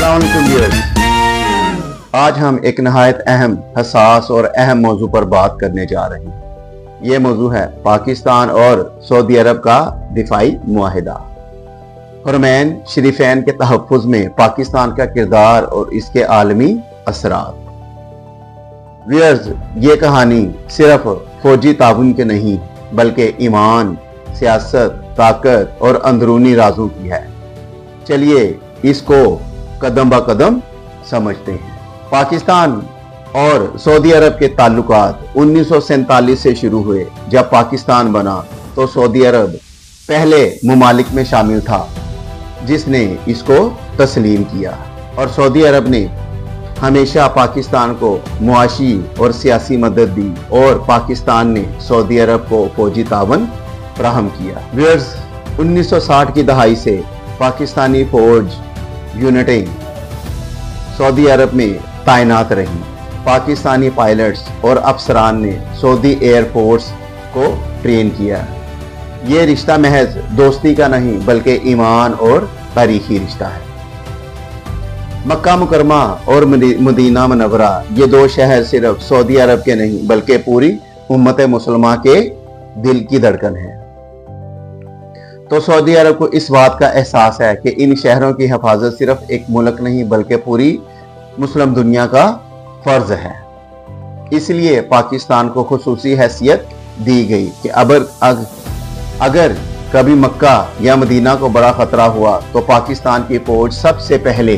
अस्सलाम वालेकुम व्यूअर्स, आज हम एक नहायत अहम, हसास और अहम मौजू पर बात करने जा रहे हैं। ये मौजू है पाकिस्तान और सऊदी अरब का दिफाई मुआहिदा। हरमैन शरीफैन के तहफ़्फ़ुज़ में पाकिस्तान का किरदार और इसके आलमी असरात। व्यूअर्स, ये कहानी सिर्फ फौजी ताउन के नहीं बल्कि ईमान, सियासत, ताकत और अंदरूनी राजों की है। चलिए इसको कदम ब कदम समझते हैं। पाकिस्तान और सऊदी अरब के ताल्लुकात 1947 से शुरू हुए। जब पाकिस्तान बना तो सऊदी अरब पहले मुमालिक में शामिल था जिसने इसको तस्लीम किया, और सऊदी अरब ने हमेशा पाकिस्तान को मुआशी और सियासी मदद दी और पाकिस्तान ने सऊदी अरब को फौजी तावन फराहम किया। व्यूअर्स, 1960 की दहाई से पाकिस्तानी फौज यूनिटें सऊदी अरब में तैनात रही। पाकिस्तानी पायलट्स और अफसरान ने सऊदी एयर फोर्स को ट्रेन किया। ये रिश्ता महज दोस्ती का नहीं बल्कि ईमान और तारीखी रिश्ता है। मक्का मुकरमा और मदीना मुनव्वरा, ये दो शहर सिर्फ सऊदी अरब के नहीं बल्कि पूरी उम्मत मुसलमान के दिल की धड़कन है। तो सऊदी अरब को इस बात का एहसास है कि इन शहरों की हिफाजत सिर्फ एक मुल्क नहीं बल्कि पूरी मुस्लिम दुनिया का फर्ज है। इसलिए पाकिस्तान को खुसूसी हैसियत दी गई कि अगर कभी मक्का या मदीना को बड़ा खतरा हुआ तो पाकिस्तान की फौज सबसे पहले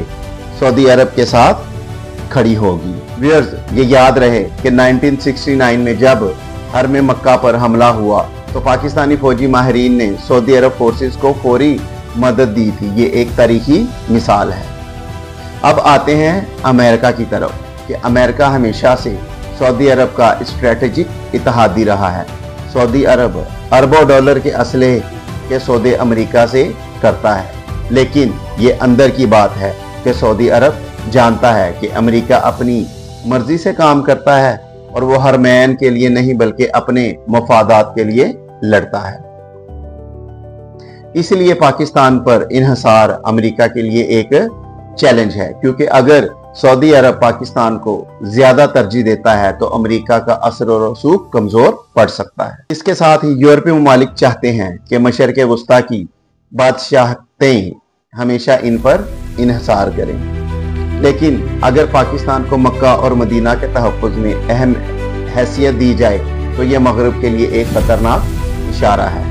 सऊदी अरब के साथ खड़ी होगी। व्यूअर्स, ये याद रहे कि 1969 में जब हरम मक्का पर हमला हुआ तो पाकिस्तानी फौजी माहिरीन ने सऊदी अरब फोर्सेस को फौरी मदद दी थी। ये एक तारीखी मिसाल है। अब आते हैं अमेरिका की तरफ कि अमेरिका हमेशा से सऊदी अरब का स्ट्रेटेजिक इत्तेहादी रहा है। सऊदी अरब अरबों डॉलर के असलहे के सौदे अमेरिका से करता है, लेकिन ये अंदर की बात है कि सऊदी अरब जानता है कि अमेरिका अपनी मर्जी से काम करता है और वो हरमैन के लिए नहीं बल्कि अपने मफादात के लिए लड़ता है। इसलिए पाकिस्तान पर इन्हिसार अमेरिका के लिए एक चैलेंज है, क्योंकि अगर सऊदी अरब पाकिस्तान को ज्यादा तरजीह देता है तो अमेरिका का असर और रसूख कमजोर पड़ सकता है। इसके साथ ही यूरोपीय ममालिक चाहते हैं कि मशरिक़ वस्ता की बादशाहतें हमेशा इन पर इन्हिसार करें, लेकिन अगर पाकिस्तान को मक्का और मदीना के तहफ़्फ़ुज़ में अहम हैसियत दी जाए तो यह मगरब के लिए एक खतरनाक इशारा है।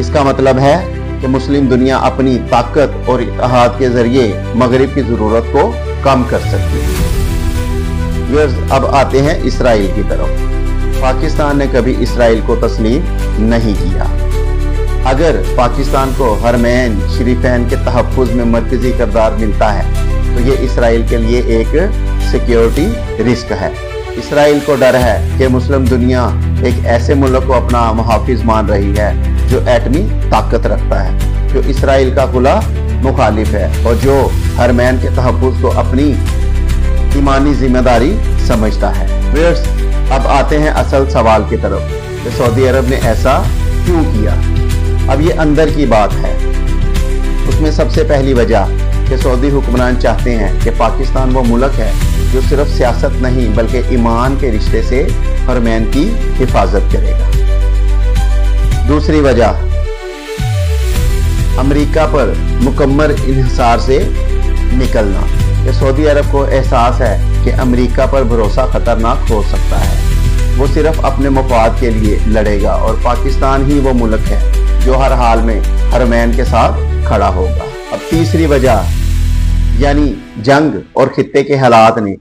इसका मतलब है कि मुस्लिम दुनिया अपनी ताकत और इत्तेहाद के जरिए मगरिब की ज़रूरत को कम कर सकती है। अब आते हैं इसराइल की तरफ। पाकिस्तान ने कभी इसराइल को तस्लीम नहीं किया। अगर पाकिस्तान को हरमैन शरीफैन के तहफ़्फ़ुज़ में मरकज़ी किरदार मिलता है तो ये इसराइल के लिए एक सिक्योरिटी रिस्क है। इसराइल को डर है कि मुस्लिम दुनिया एक ऐसे मुल्क को अपना मुहाफिज मान रही है जो एटमी ताकत रखता है, जो इसराइल का खुला मुखालिफ है और जो हरमैन के तहफ़्फ़ुज़ को अपनी ईमानी जिम्मेदारी समझता है। व्यूअर्स, अब आते हैं असल सवाल की तरफ कि सऊदी अरब ने ऐसा क्यों किया। अब ये अंदर की बात है। उसमें सबसे पहली वजह कि सऊदी हुक्मरान चाहते हैं कि पाकिस्तान वो मुल्क है जो सिर्फ सियासत नहीं बल्कि ईमान के रिश्ते से हरमैन की हिफाजत करेगा। दूसरी वजह, अमेरिका पर मुकम्मल इन्हिसार से निकलना। कि सऊदी अरब को एहसास है कि अमेरिका पर भरोसा खतरनाक हो सकता है। वो सिर्फ अपने मफाद के लिए लड़ेगा और पाकिस्तान ही वो मुल्क है जो हर हाल में हरमैन के साथ खड़ा होगा। अब तीसरी वजह यानी जंग और खित्ते के हालात ने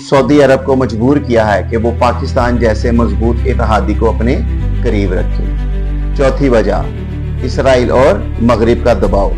सऊदी अरब को मजबूर किया है कि वो पाकिस्तान जैसे मजबूत इत्तेहादी को अपने करीब रखे। चौथी वजह, इसराइल और मगरिब का दबाव।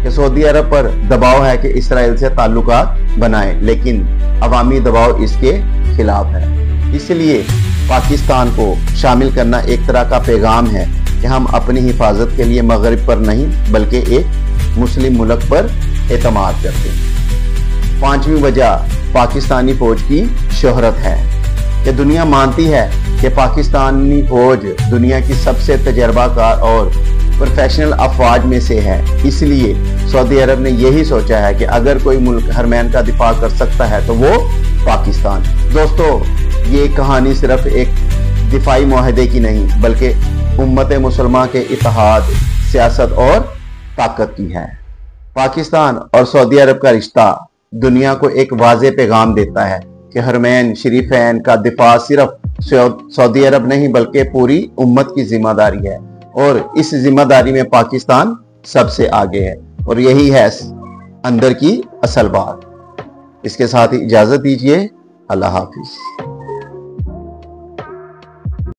कि सऊदी अरब पर दबाव है कि इसराइल से ताल्लुकात बनाए, लेकिन अवामी दबाव इसके खिलाफ है। इसलिए पाकिस्तान को शामिल करना एक तरह का पैगाम है कि हम अपनी हिफाजत के लिए मगरिब पर नहीं बल्कि एक मुस्लिम मुल्क पर एतमाद करते हैं। पांचवी वजह, पाकिस्तानी फौज की शोहरत है कि दुनिया मानती है कि पाकिस्तानी फौज दुनिया की सबसे तजर्बाकार और پروفیشنل افواج میں سے ہے، اس لیے سعودی عرب نے یہی سوچا ہے کہ اگر کوئی ملک حرمین کا دفاع کر سکتا ہے تو وہ پاکستان۔ دوستو، یہ کہانی صرف ایک دفاعی معاہدے کی نہیں بلکہ امت مسلمہ کے اتحاد، سیاست اور طاقت کی ہے۔ پاکستان اور سعودی عرب کا رشتہ دنیا کو ایک واضح پیغام دیتا ہے کہ حرمین شریفین کا دفاع صرف سعودی عرب نہیں بلکہ پوری امت کی ذمہ داری ہے، اور اس ذمہ داری میں پاکستان سب سے آگے ہے، اور یہی ہے اندر کی اصل بات۔ اس کے ساتھ ہی اجازت دیجیے، اللہ حافظ۔